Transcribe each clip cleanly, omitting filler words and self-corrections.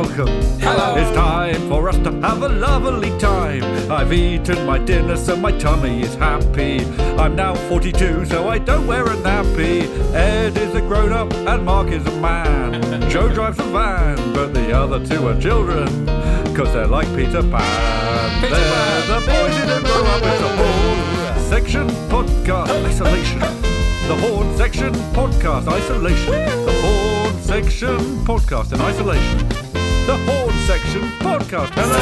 welcome. Hello. It's time for us to have a lovely time. I've eaten my dinner, so my tummy is happy. I'm now 42, so I don't wear a nappy. Ed is a grown-up and Mark is a man. Joe drives a van, but the other two are children, 'cause they're like Peter Pan. Peter They're Pan. the boys who don't grow up. It's a Horne Section podcast. Isolation. The Horne Section podcast. Isolation. The Horne Section podcast in isolation. The Horne Section podcast. Hello.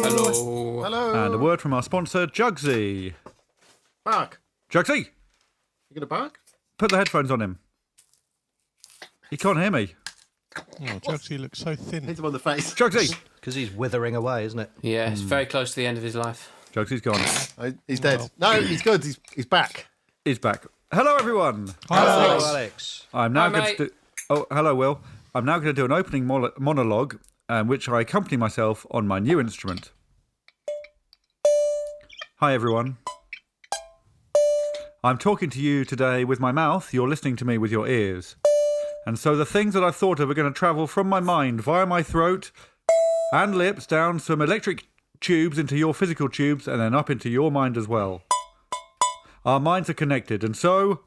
Hello. Hello. Hello. And a word from our sponsor, Jugsy. Bark. Jugsy, You gonna bark? put the headphones on him. He can't hear me. Oh, Jugsy looks so thin. Hit him on the face. Jugsy. Because he's withering away, isn't it? Yeah, it's very close to the end of his life. Jugsy's gone. Oh, he's dead. No, he's good. He's back. He's back. Hello, everyone. Hello, Alex. I'm now Hi, going mate. to do... Oh, hello, Will. I'm now going to do an opening monologue, which I accompany myself on my new instrument. Hi, everyone. I'm talking to you today with my mouth. You're listening to me with your ears. And so the things that I've thought of are going to travel from my mind via my throat and lips down some electric tubes into your physical tubes and then up into your mind as well. Our minds are connected, and so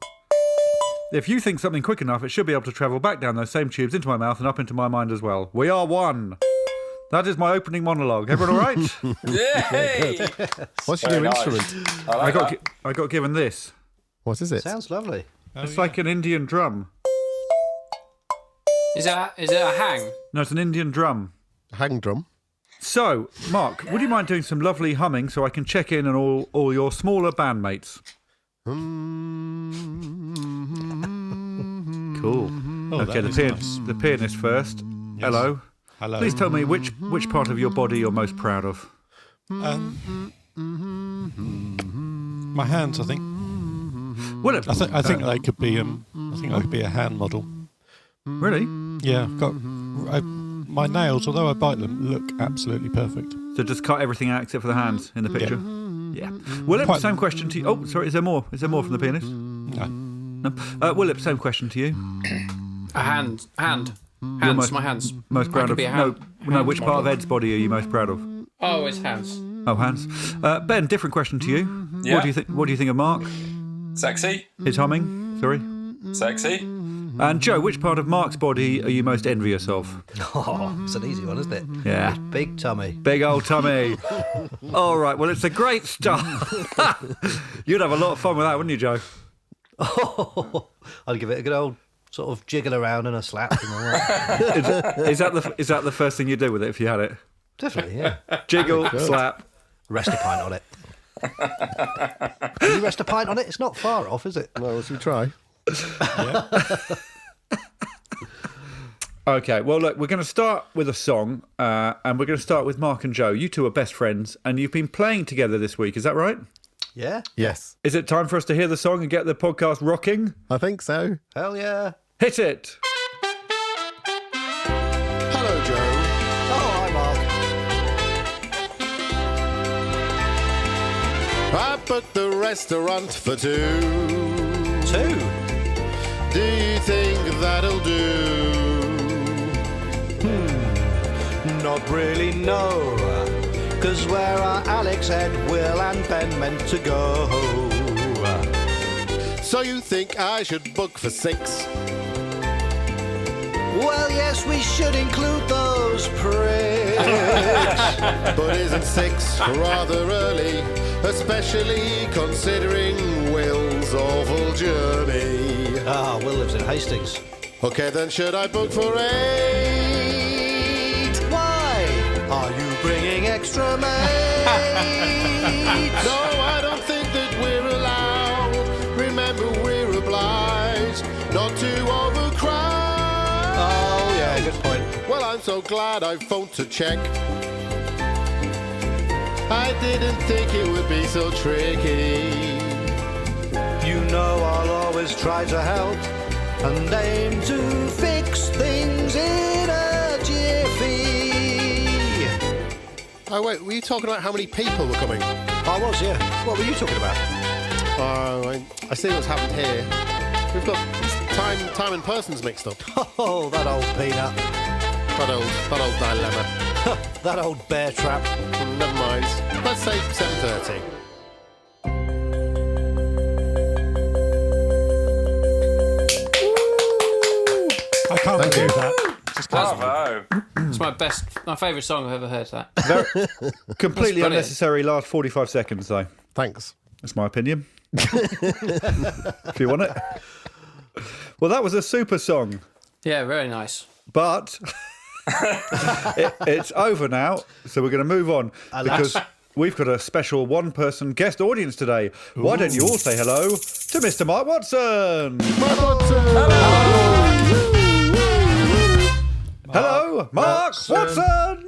if you think something quick enough, it should be able to travel back down those same tubes into my mouth and up into my mind as well. We are one. That is my opening monologue. Everyone all right? Yay! What's your Very new nice. instrument? I like I got given this. What is it? Sounds lovely. It's like an Indian drum. Is it a hang? No, it's an Indian drum. Hang drum. So, Mark, would you mind doing some lovely humming so I can check in on all your smaller bandmates? Cool. Okay, that is nice. the pianist first. Hello. Hello. Please tell me which part of your body you're most proud of. My hands, I think. Well, I think they could be. I think I could be a hand model. really? Yeah, I've got. My nails, although I bite them, look absolutely perfect. So just cut everything out except for the hands in the picture? Yeah. Willip, Quite- same question to you. Oh, sorry, is there more? Is there more from the pianist? No. No. Willip, same question to you. A hand. Hands. most- My hands. Most proud could of... be a No, hand- no, hand which part of model. Ed's body are you most proud of? Oh, it's hands. Oh, hands. Ben, different question to you. Yeah. What do you think of Mark? Sexy. His humming? Sorry. Sexy. And Joe, which part of Mark's body are you most envious of? Oh, it's an easy one, isn't it? Yeah. His big tummy. Big old tummy. All right, well, it's a great start. You'd have a lot of fun with that, wouldn't you, Joe? Oh, I'd give it a good old sort of jiggle around and a slap and all that. Is that the first thing you do with it if you had it? Definitely, yeah. Jiggle, slap. Rest a pint on it. Can you rest a pint on it? It's not far off, is it? Well, should we try? Okay, well, look, we're going to start with a song, and we're going to start with Mark and Joe. You two are best friends, and you've been playing together this week. Is that right? Yeah? Yes. Is it time for us to hear the song and get the podcast rocking? I think so. Hell yeah. Hit it! Hello, Joe. Oh, hi, Mark. I booked the restaurant for two. Two. Do you think that'll do? Not really, no. 'Cause where are Alex, Ed, Will and Ben meant to go? So you think I should book for 6? Well, yes, we should include those pricks. But isn't 6 rather early? Especially considering Will's awful journey. Ah, Will lives in Hastings. Okay, then should I book for 8? Why? Are you bringing extra mates? No, I don't think that we're allowed. Remember, we're obliged not to overcrowd. Oh, yeah, good point. Well, I'm so glad I phoned to check. I didn't think it would be so tricky. You know I'll always try to help and aim to fix things in a jiffy. Oh, wait, were you talking about how many people were coming? I was, yeah. What were you talking about? Oh, I see what's happened here. We've got time and persons mixed up. Oh, that old peanut. That old dilemma. That old bear trap. Never mind. Let's say 7:30. I can't believe that. Bravo. It's my favourite song I've ever heard. That. Completely brilliant. unnecessary last 45 seconds, though. Thanks. That's my opinion. If you want it. Well, that was a super song, Yeah, very nice. but it's over now, so we're going to move on because we've got a special one-person guest audience today. Why don't you all say hello to Mr. Mark Watson? Hello, Mark Watson!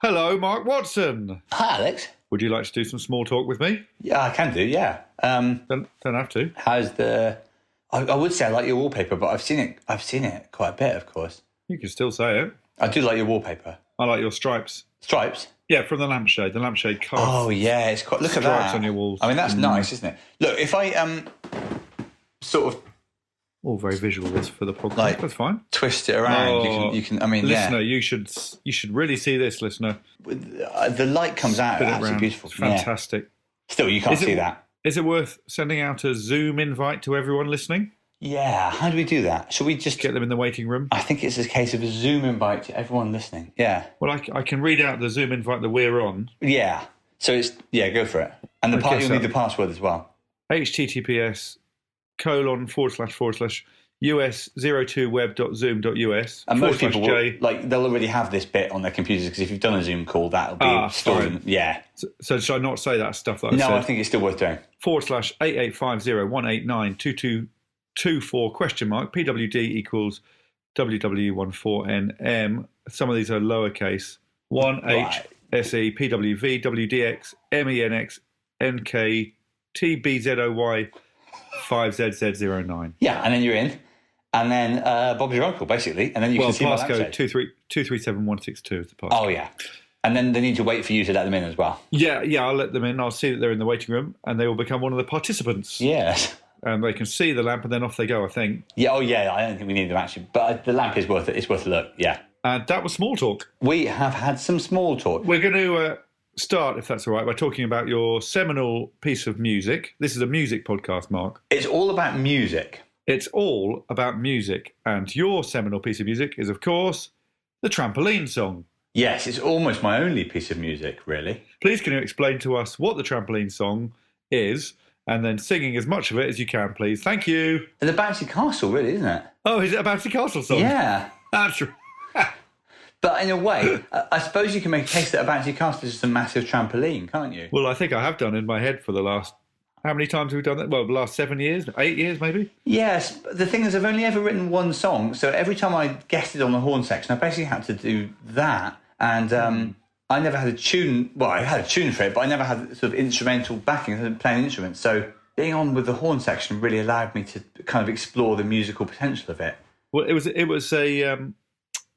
Hello, Mark Watson. Hi, Alex. Would you like to do some small talk with me? Yeah, I can do, yeah. Don't have to. How's the... I would say I like your wallpaper, but I've seen it quite a bit, of course. You can still say it. I do like your wallpaper. I like your stripes. Stripes? Yeah, from the lampshade. The lampshade carved. Oh, yeah, it's quite... Look at Stripes that. on your walls. I mean, that's nice, isn't it? Look, if I sort of All very visual this for the podcast. Like- That's fine. twist it around, you can. I mean, Listener, yeah. you should really see this, listener. The light comes out. Spin it Absolutely round. beautiful. It's Yeah. fantastic. Still, you can't Is it- see that. Is it worth sending out a Zoom invite to everyone listening? Yeah. How do we do that? Should we just Get them in the waiting room? I think it's a case of a Zoom invite to everyone listening. Yeah. Well, I can read out the Zoom invite that we're on. Yeah. So it's go for it. And the Okay, you'll so- need the password as well. https://us02web.zoom.us. And most people will, /J. they'll already have this bit on their computers because if you've done a Zoom call, that'll be stored. fine. Yeah. So should I not say that stuff that I No, said? I think it's still worth doing. /885018922224 question mark PWD equals WW14NM. Some of these are lowercase. 1HSE PWV WDX MENX NK TBZOY 5ZZ09. Yeah, and then you're in. And then Bob's your uncle, basically. And then you Well, can see my passcode lampshade. 237162 is the passcode. Oh, yeah. And then they need to wait for you to let them in as well. Yeah, I'll let them in. I'll see that they're in the waiting room and they will become one of the participants. Yes. And they can see the lamp and then off they go, I think. Yeah, I don't think we need them actually. But the lamp is worth it. It's worth a look, yeah. And that was small talk. We have had some small talk. We're going to start, if that's all right, by talking about your seminal piece of music. This is a music podcast, Mark. It's all about music. It's all about music. And your seminal piece of music is, of course, the Trampoline Song. Yes, it's almost my only piece of music, really. Please can you explain to us what the Trampoline Song is and then singing as much of it as you can, please. Thank you. The Bouncy Castle, really, isn't it? Oh, is it a Bouncy Castle song? Yeah. That's right. But in a way, I suppose you can make a case that a bouncy castle is just a massive trampoline, can't you? Well, I think I have done in my head for the last... How many times have we done that? Well, the last 7 years? 8 years, maybe? Yes, but the thing is, I've only ever written one song, so every time I guested on the horn section, I basically had to do that. And I never had a tune... Well, I had a tune for it, but I never had sort of instrumental backing. I didn't play an instrument. So being on with the horn section really allowed me to kind of explore the musical potential of it. Well, it was a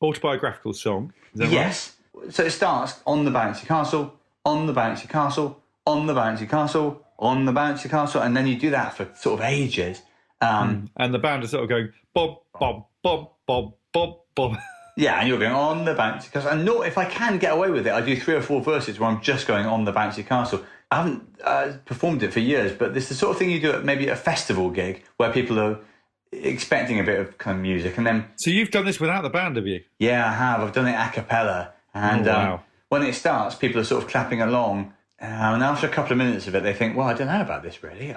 autobiographical song. Is that right? Yes. So it starts on the bouncy castle, on the bouncy castle, on the bouncy castle, on the bouncy castle, and then you do that for sort of ages. And the band is sort of going bob, bob, bob, bob, bob, bob. Yeah, and you're going on the bouncy castle. And if I can get away with it, I do 3 or 4 verses where I'm just going on the bouncy castle. I haven't performed it for years, but this is the sort of thing you do at maybe a festival gig where people are expecting a bit of kind of music, and then... So you've done this without the band, have you? Yeah, I have. I've done it a cappella. And wow. When it starts, people are sort of clapping along. And after a couple of minutes of it, they think, well, I don't know about this, really.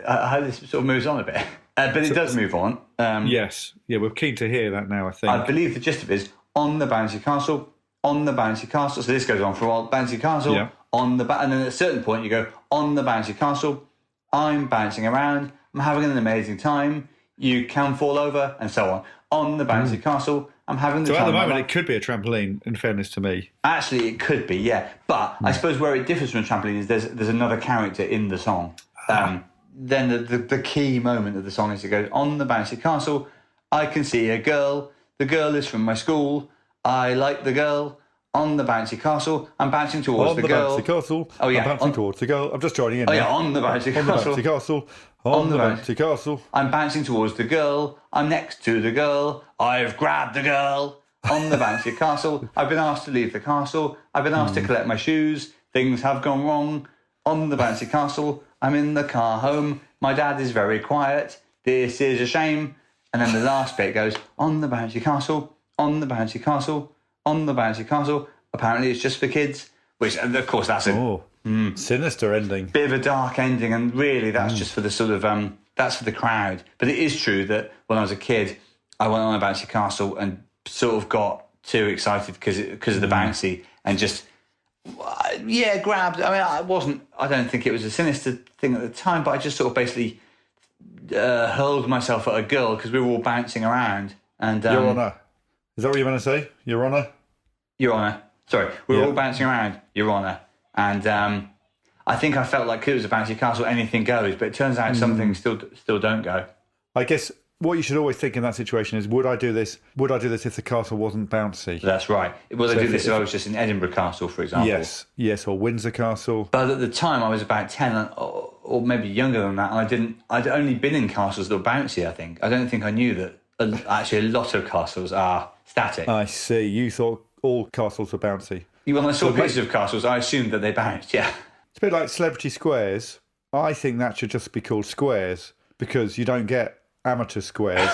How this sort of moves on a bit. But it does move on. Yes. Yeah, we're keen to hear that now, I think. I believe the gist of it is on the bouncy castle, on the bouncy castle. So this goes on for a while. Bouncy castle, Yeah. on the... and then at a certain point, you go, on the bouncy castle, I'm bouncing around, I'm having an amazing time, you can fall over, and so on. On the bouncy castle, I'm having the So time at the of my moment, life. it could be a trampoline, in fairness to me. Actually, it could be, yeah. But I suppose where it differs from a trampoline is there's another character in the song. Then the key moment of the song is it goes, on the bouncy castle, I can see a girl. The girl is from my school. I like the girl. on the bouncy castle. I'm bouncing towards On the the girl. bouncy castle. Oh, yeah, I'm bouncing on- towards the girl. I'm just joining in. Oh, yeah, now. on the bouncy On the castle. bouncy castle. On On the the bouncy- bouncy castle. I'm bouncing towards the girl. I'm next to the girl. I've grabbed the girl. On the bouncy castle. I've been asked to leave the castle. I've been asked to collect my shoes. Things have gone wrong. On the bouncy castle. I'm in the car home. My dad is very quiet. This is a shame. And then the last bit goes, on the bouncy castle, on the bouncy castle, on the bouncy castle. Apparently it's just for kids. Which, and of course, that's a Oh, sinister ending. bit of a dark ending, and really that's just for the sort of that's for the crowd. But it is true that when I was a kid, I went on a bouncy castle and sort of got too excited because of the bouncy and just grabbed. I mean, I don't think it was a sinister thing at the time, but I just sort of basically hurled myself at a girl because we were all bouncing around. And Your Honour. Is that what you're going to say? Your Honour? Your Honour. Sorry, we were Yeah. all bouncing around, Your Honour. And I think I felt like 'cause it was a bouncy castle, anything goes. But it turns out some things still don't go. I guess what you should always think in that situation is, would I do this? Would I do this if the castle wasn't bouncy? That's right. Would I do this if I was just in Edinburgh Castle, for example? Yes, or Windsor Castle. But at the time, I was about 10 or maybe younger than that, and I'd only been in castles that were bouncy, I think. I don't think I knew that actually a lot of castles are static. I see. You thought all castles were bouncy. When I saw pictures of castles, I assumed that they bounced, yeah. It's a bit like celebrity squares. I think that should just be called squares because you don't get amateur squares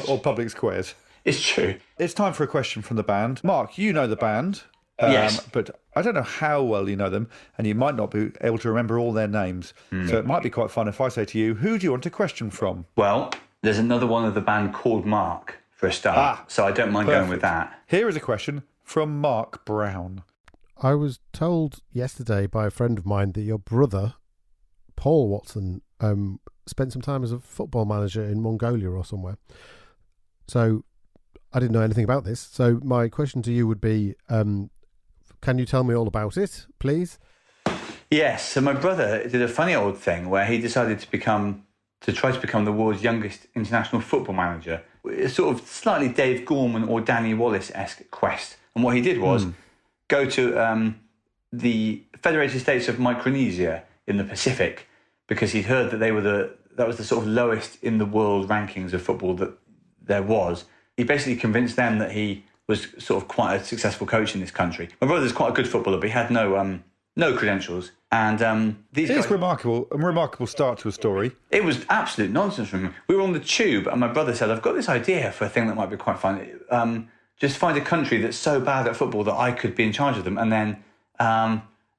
or public squares. It's true. It's time for a question from the band. Mark, you know the band. Yes. But I don't know how well you know them, and you might not be able to remember all their names. So it might be quite fun if I say to you, who do you want a question from? Well, there's another one of the band called Mark, for a start, so I don't mind going with that. Here is a question from Mark Brown. I was told yesterday by a friend of mine that your brother, Paul Watson, spent some time as a football manager in Mongolia or somewhere. So I didn't know anything about this. So my question to you would be, can you tell me all about it, please? Yes, so my brother did a funny old thing where he decided to try to become the world's youngest international football manager. It's sort of slightly Dave Gorman or Danny Wallace-esque quest. And what he did was go to the Federated States of Micronesia in the Pacific because he'd heard that that was the sort of lowest in the world rankings of football that there was. He basically convinced them that he was sort of quite a successful coach in this country. My brother's quite a good footballer, but he had no credentials. And these It's guys, a remarkable start to a story. it was absolute nonsense from him. We were on the tube, and my brother said, I've got this idea for a thing that might be quite fun. Just find a country that's so bad at football that I could be in charge of them, and then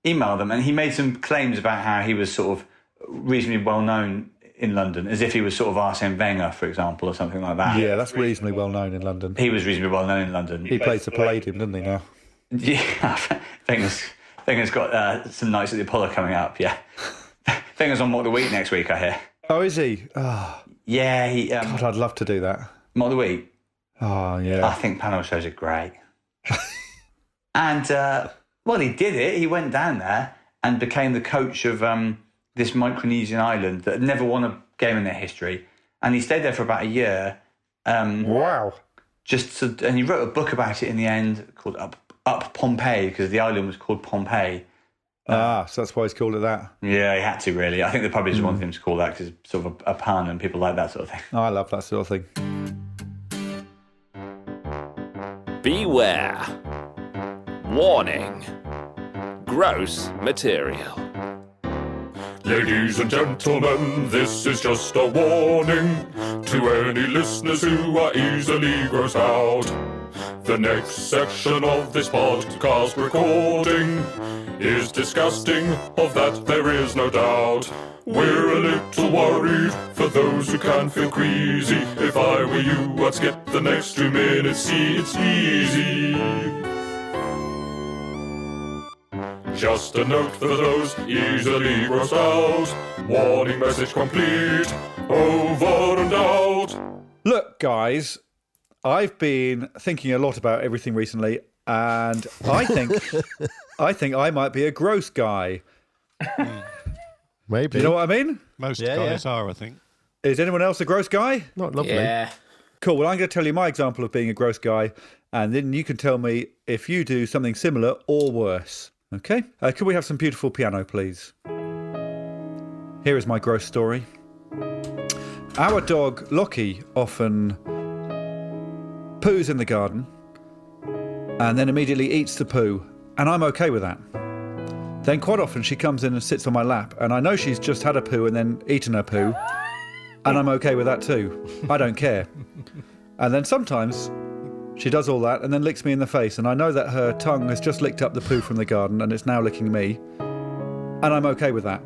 email them. And he made some claims about how he was sort of reasonably well known in London, as if he was sort of Arsene Wenger, for example, or something like that. Yeah, that's reasonably well known in London. He was reasonably well known in London. He plays the Palladium, doesn't he, now? Yeah, Wenger's got some nights at the Apollo coming up, yeah. Wenger's on Mock the Week next week, I hear. Oh, is he? Oh, Yeah, he... God, I'd love to do that. Mock the Week. Oh, I yeah. think panel shows are great. And, well, he did it. He went down there and became the coach of this Micronesian island that had never won a game in their history. And he stayed there for about a year. Wow. And he wrote a book about it in the end called Up Pompeii, because the island was called Pompeii. So that's why he's called it that. Yeah, he had to, really. I think they probably just wanted him to call that because it's sort of a pun and people like that sort of thing. Oh, I love that sort of thing. Beware. Warning. Gross material. Ladies and gentlemen, this is just a warning to any listeners who are easily grossed out. The next section of this podcast recording is disgusting, of that there is no doubt. We're a little worried for those who can feel queasy. If I were you, I'd skip the next 2 minutes, see it's easy. Just a note for those easily grossed out. Warning message complete. Over and out. Look, guys, I've been thinking a lot about everything recently, and I think I might be a gross guy. Maybe. Do you know what I mean? Most guys are, I think. Is anyone else a gross guy? Not lovely. Yeah. Cool. Well, I'm going to tell you my example of being a gross guy, and then you can tell me if you do something similar or worse. Okay? Could we have some beautiful piano, please? Here is my gross story. Our dog, Lockie, often poos in the garden and then immediately eats the poo, and I'm okay with that. Then quite often she comes in and sits on my lap, and I know she's just had a poo and then eaten her poo, and I'm okay with that too. I don't care. And then sometimes she does all that and then licks me in the face, and I know that her tongue has just licked up the poo from the garden and it's now licking me, and I'm okay with that.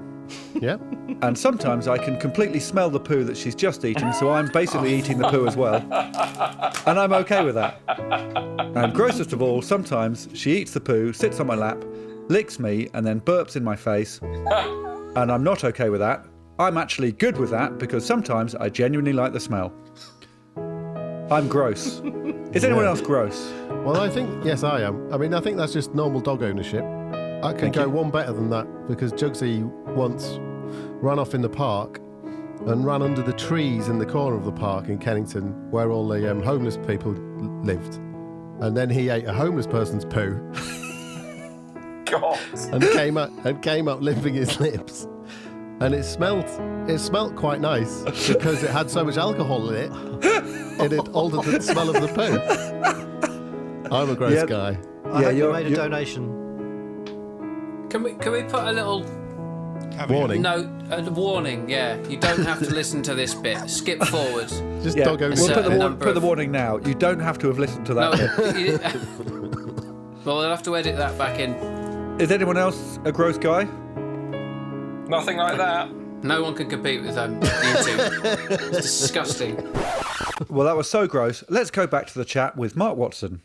Yeah. And sometimes I can completely smell the poo that she's just eaten, so I'm basically eating the poo as well, and I'm okay with that. And grossest of all, sometimes she eats the poo, sits on my lap, licks me, and then burps in my face, and I'm not okay with that. I'm actually good with that because sometimes I genuinely like the smell. I'm gross. Is anyone else gross? Well, I think, yes, I am. I mean, I think that's just normal dog ownership. I can go one better than that because Jugsy once ran off in the park and ran under the trees in the corner of the park in Kennington where all the homeless people lived. And then he ate a homeless person's poo. God. and came up licking his lips. And it smelt quite nice because it had so much alcohol in it. And it altered the smell of the poo. I'm a gross guy. I hope you made a donation. Can we put a little Warning. a warning? Yeah, you don't have to listen to this bit. Skip forward. Just Yeah, dog we'll ownership. put the warning now. You don't have to have listened to that bit. Well, we'll have to edit that back in. Is anyone else a gross guy? Nothing like that. No one can compete with YouTube. It's disgusting. Well, that was so gross. Let's go back to the chat with Mark Watson.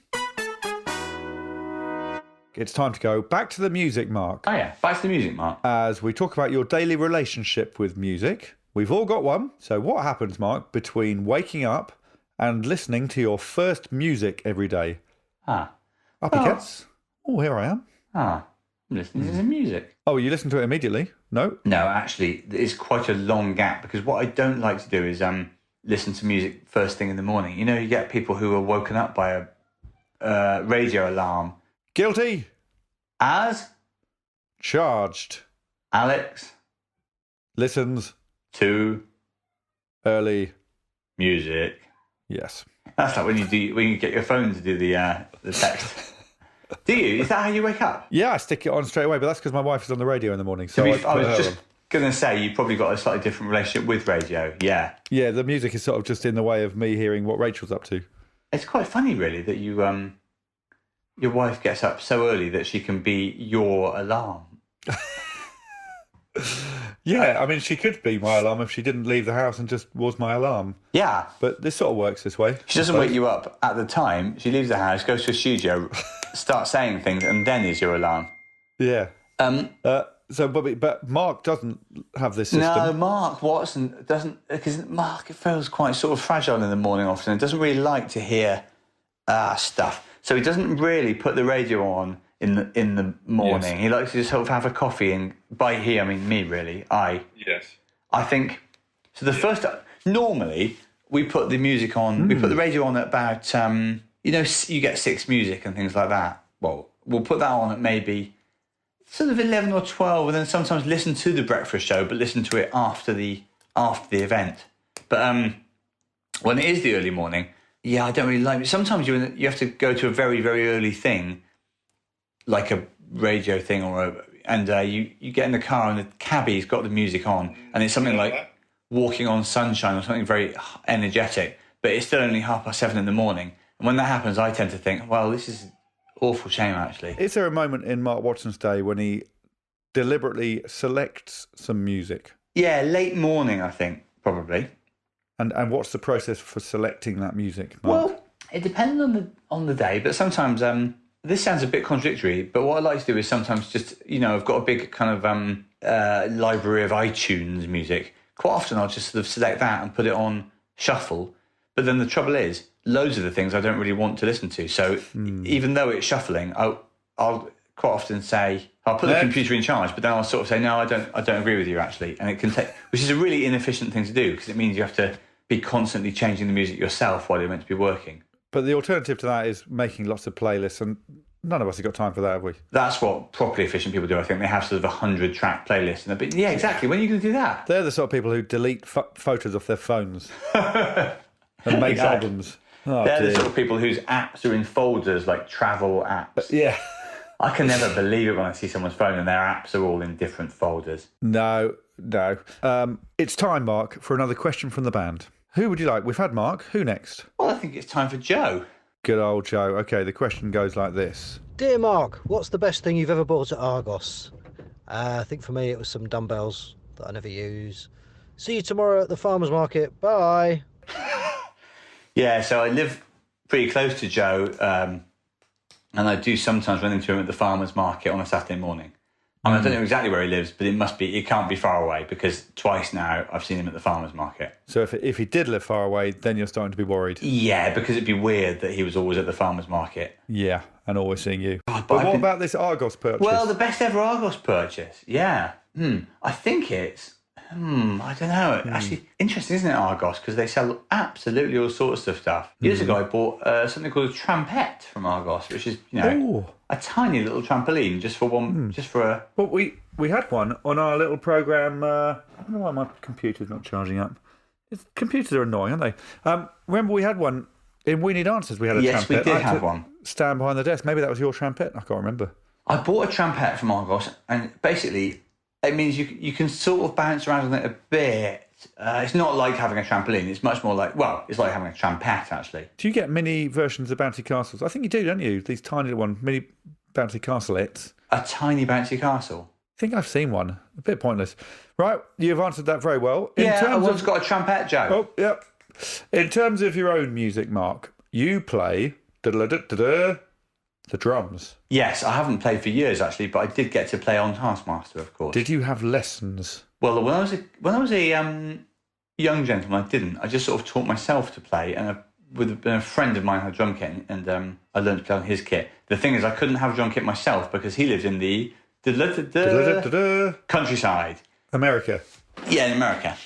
It's time to go back to the music, Mark. Oh yeah, back to the music, Mark. As we talk about your daily relationship with music. We've all got one. So what happens, Mark, between waking up and listening to your first music every day? Up he gets. Oh, here I am. I'm listening to some music. Oh, you listen to it immediately? No? No, actually, it's quite a long gap because what I don't like to do is listen to music first thing in the morning. You know, you get people who are woken up by a radio alarm. Guilty. As Charged. Alex Listens. to Early. music. Yes. That's like when you get your phone to do the text. Do you? Is that how you wake up? Yeah, I stick it on straight away, but that's because my wife is on the radio in the morning. So I was just going to say, you've probably got a slightly different relationship with radio. Yeah. Yeah, the music is sort of just in the way of me hearing what Rachel's up to. It's quite funny, really, that you your wife gets up so early that she can be your alarm. Yeah, I mean, she could be my alarm if she didn't leave the house and just was my alarm. Yeah. But this sort of works this way. She doesn't wake you up at the time. She leaves the house, goes to a studio, starts saying things, and then is your alarm. Yeah. But Mark doesn't have this system. No, Mark Watson doesn't, because Mark feels quite sort of fragile in the morning often and doesn't really like to hear stuff. So he doesn't really put the radio on in the morning. Yes. He likes to just sort of have a coffee, and by he, I mean me, really. I think, so the first, normally we put the music on, we put the radio on at about, you get 6 music and things like that. Well, we'll put that on at maybe sort of 11 or 12, and then sometimes listen to the breakfast show, but listen to it after the event. But when it is the early morning, yeah, I don't really like it. Sometimes you have to go to a very, very early thing, like a radio thing, and you get in the car and the cabbie's got the music on, and it's something like Walking on Sunshine or something very energetic, but it's still only 7:30 in the morning. And when that happens, I tend to think, well, this is awful shame, actually. Is there a moment in Mark Watson's day when he deliberately selects some music? Yeah, late morning, I think, probably. And what's the process for selecting that music, Mark? Well, it depends on the day, but sometimes this sounds a bit contradictory. But what I like to do is sometimes just I've got a big kind of library of iTunes music. Quite often I'll just sort of select that and put it on shuffle. But then the trouble is, loads of the things I don't really want to listen to. So even though it's shuffling, I'll quite often say, I'll put the computer in charge, but then I'll sort of say, no, I don't agree with you, actually. And it can take, which is a really inefficient thing to do, because it means you have to be constantly changing the music yourself while you're meant to be working. But the alternative to that is making lots of playlists, and none of us have got time for that, have we? That's what properly efficient people do, I think. They have sort of 100-track playlists. And yeah, exactly. When are you going to do that? They're the sort of people who delete photos off their phones and make Exactly. albums. Oh, They're dear. the sort of people whose apps are in folders, like travel apps. Yeah. I can never believe it when I see someone's phone and their apps are all in different folders. No. It's time, Mark, for another question from the band. Who would you like? We've had Mark. Who next? Well, I think it's time for Joe. Good old Joe. Okay, the question goes like this. Dear Mark, what's the best thing you've ever bought at Argos? I think for me it was some dumbbells that I never use. See you tomorrow at the farmer's market. Bye. Yeah, so I live pretty close to Joe, and I do sometimes run into him at the farmer's market on a Saturday morning. I mean, I don't know exactly where he lives, but it can't be far away, because twice now I've seen him at the farmer's market. So if he did live far away, then you're starting to be worried. Yeah, because it'd be weird that he was always at the farmer's market. Yeah, and always seeing you. God, but what about this Argos purchase? Well, the best ever Argos purchase. Yeah. I think it's... I don't know. Actually, interesting, isn't it, Argos? Because they sell absolutely all sorts of stuff. Years ago, I bought something called a trampette from Argos, which is, a tiny little trampoline just for one, just for a... Well, we had one on our little programme. I don't know why my computer's not charging up. Computers are annoying, aren't they? Remember we had one in We Need Answers. We had a Yes, trampette. we did I had have to one. Stand behind the desk. Maybe that was your trampette. I can't remember. I bought a trampette from Argos, and basically it means you can sort of bounce around on it a bit. It's not like having a trampoline. It's much more like, it's like having a trampette, actually. Do you get mini versions of bouncy castles? I think you do, don't you? These tiny little one, mini bouncy castleettes. A tiny bouncy castle. I think I've seen one. A bit pointless. Right, you've answered that very well. I once got a trampette, Joe. Oh, yep. In terms of your own music, Mark, you play the drums. Yes, I haven't played for years, actually, but I did get to play on Taskmaster, of course. Did you have lessons? Well, when I was a young gentleman, I didn't. I just sort of taught myself to play, and a friend of mine had a drum kit, and I learned to play on his kit. The thing is, I couldn't have a drum kit myself because he lived in the countryside. America. Yeah, in America.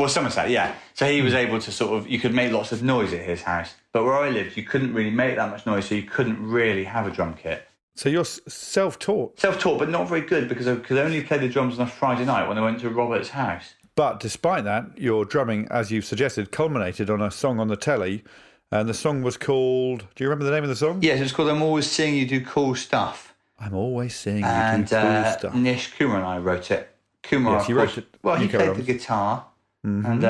Somerset, yeah. So he was able to you could make lots of noise at his house. But where I lived, you couldn't really make that much noise, so you couldn't really have a drum kit. So you're self-taught? Self-taught, but not very good, because I could only play the drums on a Friday night when I went to Robert's house. But despite that, your drumming, as you've suggested, culminated on a song on the telly, and the song was called... Do you remember the name of the song? Yes, it's called I'm Always Seeing You Do Cool Stuff. I'm Always Seeing You Do Cool Stuff. Nish Kumar and I wrote it. Kumar, yes, he wrote it. Well, he played the guitar, and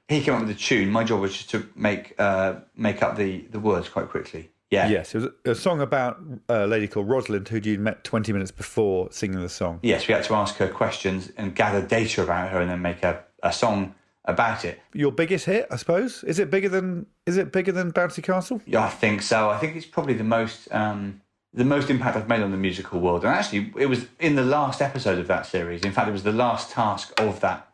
he came up with the tune. My job was just to make up the words quite quickly. Yeah. Yes, it was a song about a lady called Rosalind who you'd met 20 minutes before singing the song. Yes, we had to ask her questions and gather data about her and then make a song about it. Your biggest hit, I suppose? Is it bigger than Bouncy Castle? Yeah, I think so. I think it's probably the most impact I've made on the musical world. And actually, it was in the last episode of that series. In fact, it was the last task of that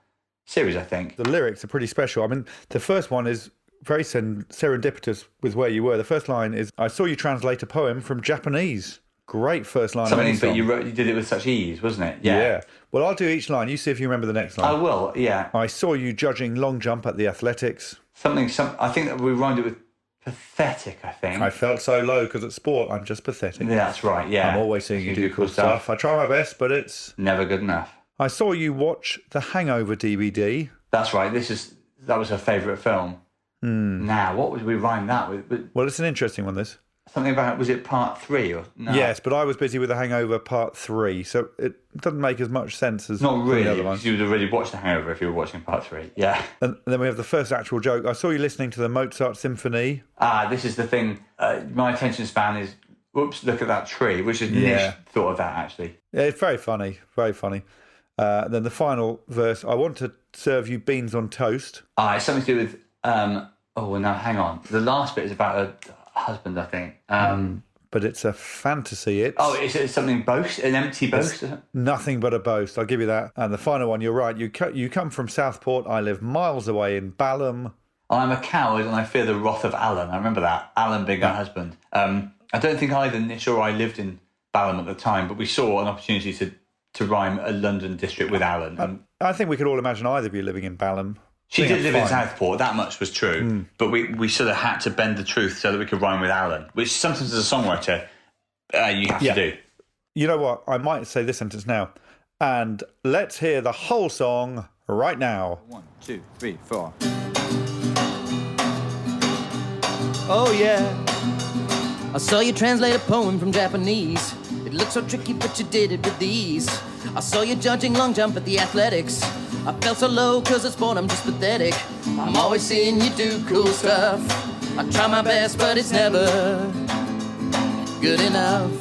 series, I think. The lyrics are pretty special. I mean, the first one is very serendipitous with where you were. The first line is, I saw you translate a poem from Japanese. Great first line. Something that you did it with such ease, wasn't it? Yeah. Well, I'll do each line. You see if you remember the next line. I will, yeah. I saw you judging long jump at the athletics. I think that we rhymed it with pathetic, I think. I felt so low because at sport, I'm just pathetic. Yeah, that's right, yeah. I'm always seeing you do cool stuff. I try my best, but it's... never good enough. I saw you watch the Hangover DVD. That's right. That was her favourite film. Now, what would we rhyme that with? Well, it's an interesting one, this. Something about, was it part 3 or no? Yes, but I was busy with The Hangover Part 3, so it doesn't make as much sense as not really, the other ones. You would already watched The Hangover if you were watching Part 3, yeah. And then we have the first actual joke. I saw you listening to the Mozart Symphony. This is the thing. My attention span is, whoops, look at that tree, which is Nish thought of that, actually. Yeah, it's very funny, very funny. Then the final verse, I want to serve you beans on toast. It's something to do with, now hang on. The last bit is about a husband, I think. But it's a fantasy. It's something boast, an empty boast? Nothing but a boast, I'll give you that. And the final one, you're right, you come from Southport, I live miles away in Balham. I'm a coward and I fear the wrath of Alan. I remember that, Alan being her husband. I don't think either Nish or I lived in Balham at the time, but we saw an opportunity to rhyme a London district with Alan. I think we could all imagine either of you living in Balham. She think did live that's in fine. Southport, that much was true. But we sort of had to bend the truth so that we could rhyme with Alan, which sometimes as a songwriter you have to do. You know what? I might say this sentence now. And let's hear the whole song right now. 1, 2, 3, 4. Oh yeah, I saw you translate a poem from Japanese. It looked so tricky, but you did it with ease. I saw you judging long jump at the athletics. I felt so low, cause at sport I'm just pathetic. I'm always seeing you do cool stuff. I try my best, but it's never good enough.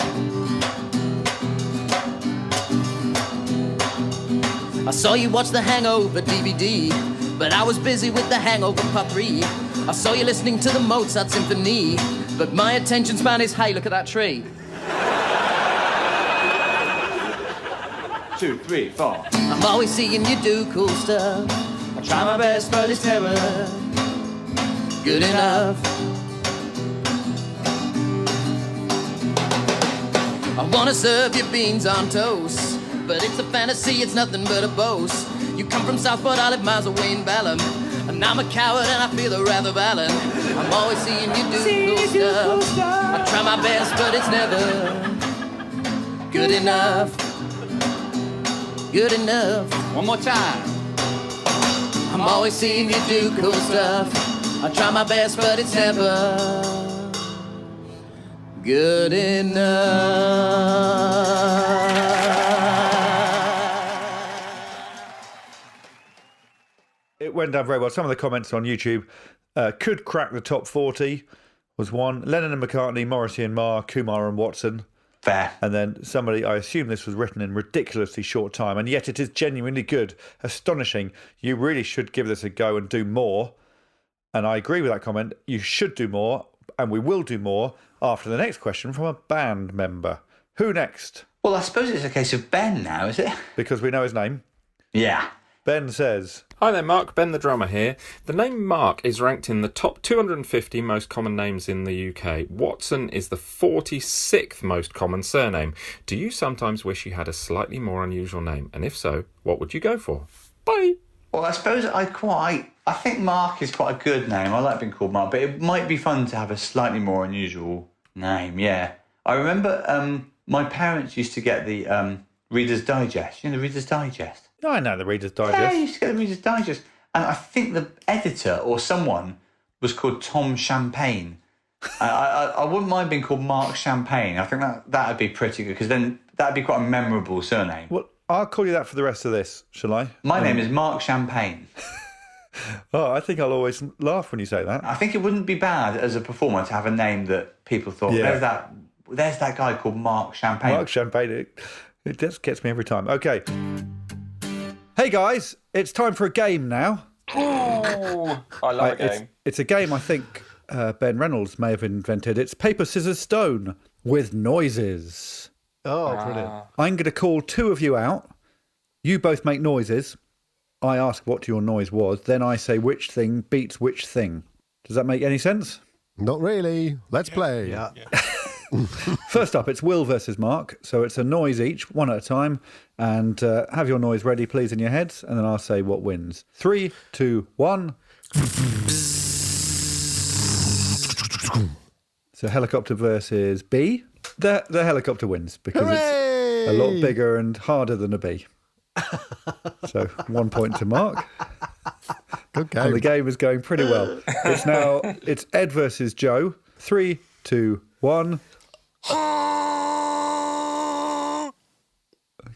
I saw you watch The Hangover DVD, but I was busy with The Hangover Part 3. I saw you listening to the Mozart Symphony, but my attention span is, hey, look at that tree. 2, 3, 4. I'm always seeing you do cool stuff. I try my best, but it's never good enough. I wanna serve you beans on toast, but it's a fantasy, it's nothing but a boast. You come from Southport, I live miles away in Balham, and I'm a coward and I feel the wrath of Alan. I'm always seeing you do cool stuff. I try my best, but it's never good enough. Good enough. One more time. I'm always seeing you do cool stuff. I try my best, but it's never good enough. It went down very well. Some of the comments on YouTube could crack the top 40 was one. Lennon and McCartney, Morrissey and Marr, Kumar and Watson. Fair. And then somebody, I assume this was written in ridiculously short time, and yet it is genuinely good, astonishing. You really should give this a go and do more. And I agree with that comment. You should do more, and we will do more after the next question from a band member. Who next? Well, I suppose it's a case of Ben now, is it? Because we know his name. Yeah. Ben says... Hi there, Mark. Ben the drummer here. The name Mark is ranked in the top 250 most common names in the UK. Watson is the 46th most common surname. Do you sometimes wish you had a slightly more unusual name? And if so, what would you go for? Bye. Well, I suppose I think Mark is quite a good name. I like being called Mark, but it might be fun to have a slightly more unusual name, yeah. I remember my parents used to get the Reader's Digest. You know the Reader's Digest? I know the Reader's Digest. Yeah, I used to get the Reader's Digest. And I think the editor or someone was called Tom Champagne. I wouldn't mind being called Mark Champagne. I think that would be pretty good, because then that would be quite a memorable surname. Well, I'll call you that for the rest of this, shall I? My name is Mark Champagne. Oh, I think I'll always laugh when you say that. I think it wouldn't be bad as a performer to have a name that people thought, Yeah. there's that guy called Mark Champagne. Mark Champagne, it just gets me every time. Okay. Hey guys, it's time for a game now. Oh, I love a game. It's a game I think Ben Reynolds may have invented. It's paper, scissors, stone with noises. Oh, brilliant. I'm going to call two of you out. You both make noises. I ask what your noise was. Then I say which thing beats which thing. Does that make any sense? Not really. Let's play. Yeah. First up, it's Will versus Mark. So it's a noise each, one at a time. And have your noise ready, please, in your heads. And then I'll say what wins. 3, 2, 1. So helicopter versus bee. The helicopter wins because it's a lot bigger and harder than a bee. So 1 point to Mark. Good game. And the game is going pretty well. It's Ed versus Joe. 3, 2, 1.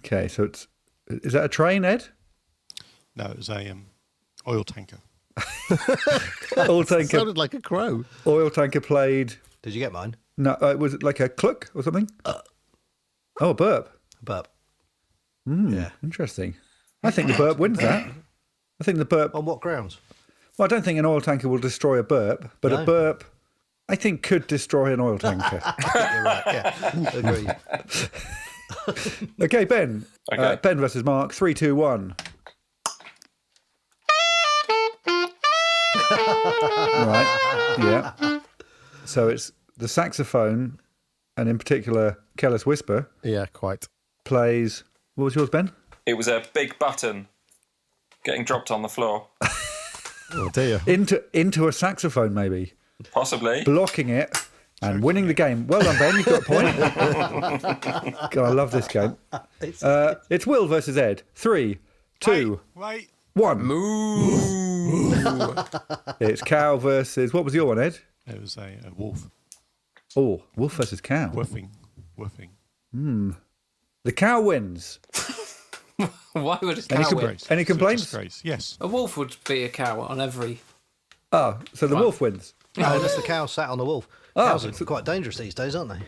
Okay, so is that a train, Ed? No, it was a oil tanker. Oil tanker. Sounded like a crow. Oil tanker played. Did you get mine? No, was it like a cluck or something? Oh, a burp. Burp. Yeah, interesting. I think the burp wins that. I think the burp. On what grounds? Well, I don't think an oil tanker will destroy a burp, but a burp, I think, could destroy an oil tanker. You're right. Yeah. Agreed. Okay, Ben. Okay. Ben versus Mark. 3, 2, 1. Right. Yeah. So it's the saxophone, and in particular, Careless Whisper, Yeah, quite. plays. What was yours, Ben? It was a big button getting dropped on the floor. Oh dear. Into a saxophone, maybe. Possibly. Blocking it and winning the game. Well done, Ben. You've got a point. God, I love this game. It's Will versus Ed. 3, 2, Wait. 1. Moo. It's cow versus... What was your one, Ed? It was a wolf. Oh, wolf versus cow. Woofing. The cow wins. Why would a cow win? Any complaints? Disgrace. Yes. A wolf would be a cow on every... Oh, so the wolf wins. No, unless the cow sat on the wolf. Cows are quite dangerous these days, aren't they?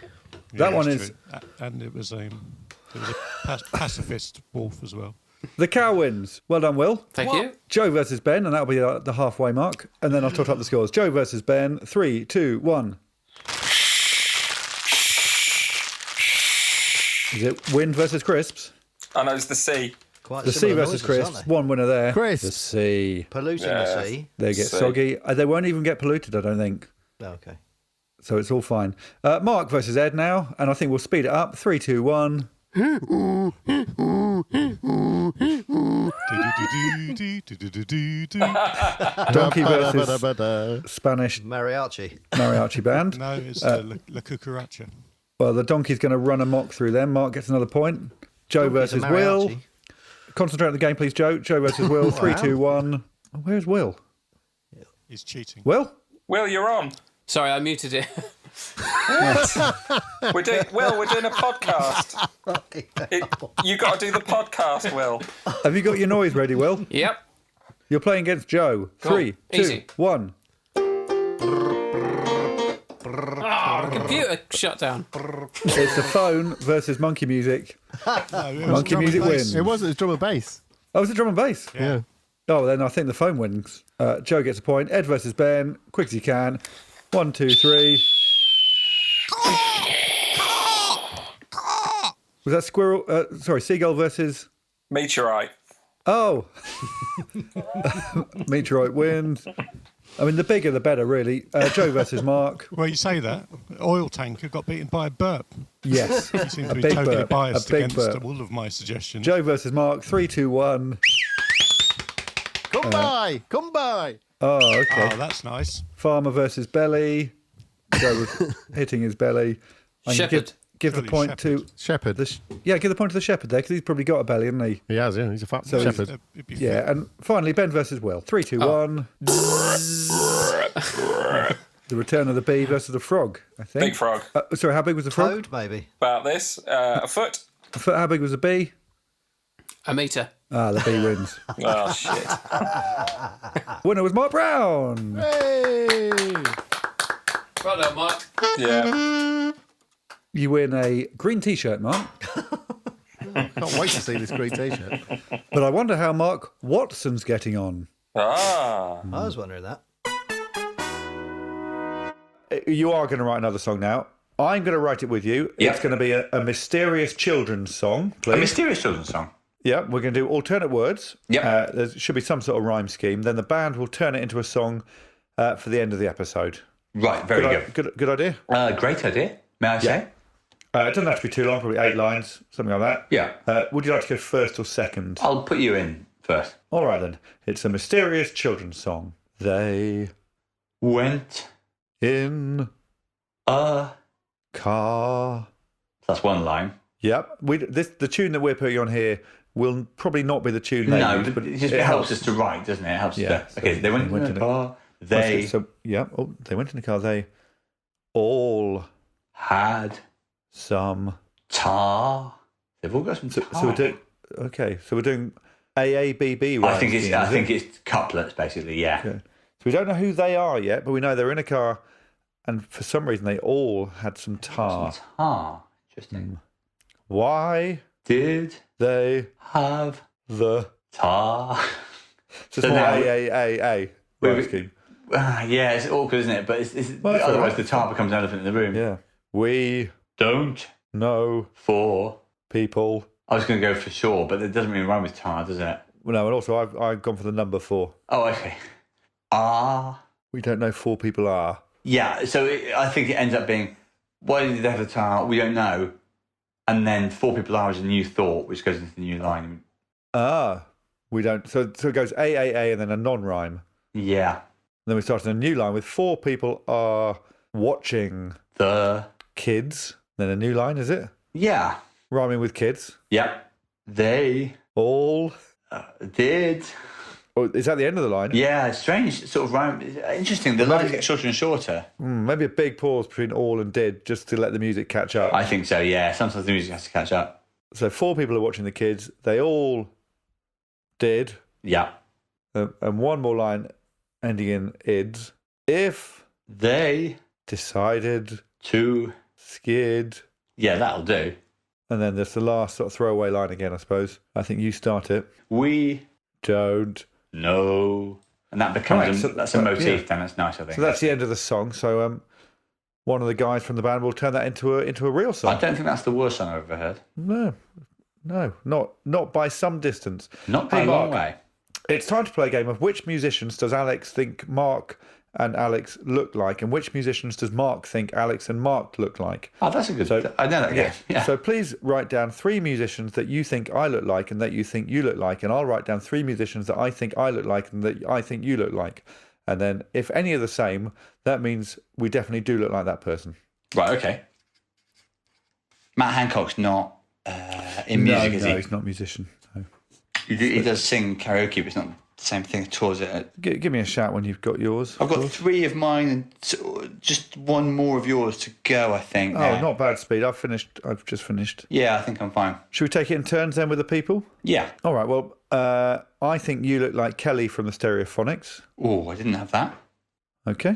That one that's is... true. And it was a pacifist wolf as well. The cow wins. Well done, Will. Thank you. Joe versus Ben, and that'll be the halfway mark. And then I'll tot up the scores. Joe versus Ben. 3, 2, 1. Is it wind versus crisps? I know it's the sea. Quite The sea similar versus noises, crisps. aren't they? One winner there. Crisps. The sea. Polluting the sea. They get Sea. soggy. They won't even get polluted, I don't think. Oh, okay. So it's all fine. Mark versus Ed now, and I think we'll speed it up. 3, 2, 1. Donkey versus Spanish Mariachi. band. No, it's La Cucaracha. Well, the donkey's going to run amok through them. Mark gets another point. Joe Donkey's a versus Will. mariachi. Concentrate on the game, please, Joe. Joe versus Will. 3, 2, 1. Oh, where's Will? He's cheating. Will? Will, you're on. Sorry, I muted it. We're doing a podcast. You got to do the podcast, Will. Have you got your noise ready, Will? Yep. You're playing against Joe. Cool. 3, 2, Easy. 1. Oh, computer shut down. It's the phone versus monkey music. No, it was Monkey drum and music bass. wins. It was drum and bass. Oh, it's a drum and bass. Yeah. Oh, then I think the phone wins. Joe gets a point. Ed versus Ben. Quick as you can. 1, 2, 3. Was that squirrel? Seagull versus... Meteorite. Oh. Meteorite wins. I mean, the bigger the better, really. Joe versus Mark. Well, you say that. Oil tanker got beaten by a burp. Yes. You seem A to be big totally burp. biased A big against burp. all of my suggestions. Joe versus Mark. 3, 2, 1. Come by. Oh, okay. Oh, that's nice. Farmer versus Belly. Joe was hitting his belly. I'm gonna Shepherd. Give the Surely point to... Shepherd. give the point to the shepherd there, because he's probably got a belly, hasn't he? He has, yeah. He's a fat So shepherd. It'd be Yeah, fair. and finally, Ben versus Will. 3, 2, 1. The return of the bee versus the frog, I think. Big frog. Sorry, how big was the frog? Toad, maybe. About this. A foot. How big was the bee? A meter. Ah, the bee wins. Oh, shit. Winner was Mark Brown. Hey! Well done, Mark. Yeah. You win a green T-shirt, Mark. Can't wait to see this green T-shirt. But I wonder how Mark Watson's getting on. Ah. I was wondering that. You are going to write another song now. I'm going to write it with you. Yeah. It's going to be a mysterious children's song, please. A mysterious children's song. Yeah, we're going to do alternate words. Yep. There should be some sort of rhyme scheme. Then the band will turn it into a song for the end of the episode. Right, very good. Good idea. Great idea, may I say? It doesn't have to be too long, probably 8 lines, something like that. Yeah. Would you like to go first or second? I'll put you in first. All right, then. It's a mysterious children's song. They Went in a... car. That's one line. Yep. The tune that we're putting on here will probably not be the tune they No, use, but it just helps us to write, doesn't it? It helps Yeah. us to... Okay, they went in a car. They they went in the car. They all had some tar. They've all got some tar. So we're doing So we're doing AABB. I think it's couplets basically. Yeah. Okay. So we don't know who they are yet, but we know they're in a car, and for some reason they all had some tar. Some tar. Interesting. Why Did they have the tar? So it's So more now- AAAA. Wait, scheme. Yeah, it's awkward, isn't it? But Well, that's all otherwise right. the tar becomes an elephant in the room. Yeah. We Don't know for. people. I was going to go for sure, but it doesn't really rhyme with tar, does it? Well, no, and also I've gone for the number 4. Oh, okay. Ah. We don't know 4 people are. Yeah, so I think it ends up being, why did they have the tar? We don't know. And then 4 people are is a new thought, which goes into the new line. We don't. So it goes AAA and then a non-rhyme. Yeah. Then we start on a new line with 4 people are watching The kids. Then a new line, is it? Yeah. Rhyming with kids. Yep. They all did. Oh, is that the end of the line? Yeah, strange sort of rhyme. Interesting. The lines get shorter and shorter. Maybe a big pause between all and did just to let the music catch up. I think so, yeah. Sometimes the music has to catch up. So 4 people are watching the kids. They all did. Yeah. And one more line ending in ids. If they decided to skid. Yeah, that'll do. And then there's the last sort of throwaway line again, I suppose. I think you start it. We don't know. And that becomes that's a motif then. That's nice, I think. So that's the end of the song. So one of the guys from the band will turn that into a real song. I don't think that's the worst song I've ever heard. No, not by some distance. Not by a long way. It's time to play a game of which musicians does Alex think Mark and Alex look like, and which musicians does Mark think Alex and Mark look like. Oh, that's a good... I know that game. Yeah. So please write down 3 musicians that you think I look like and that you think you look like, and I'll write down 3 musicians that I think I look like and that I think you look like. And then if any are the same, that means we definitely do look like that person. Right, okay. Matt Hancock's not in music, is he? No, he's not a musician. No. He does sing karaoke, but it's not the same thing at all, is it? Give me a shout when you've got yours. I've got 3 of mine and just 1 more of yours to go, I think. Oh, not bad speed. I've just finished. Yeah, I think I'm fine. Should we take it in turns then with the people? Yeah. All right, well, I think you look like Kelly from the Stereophonics. Oh, I didn't have that. Okay.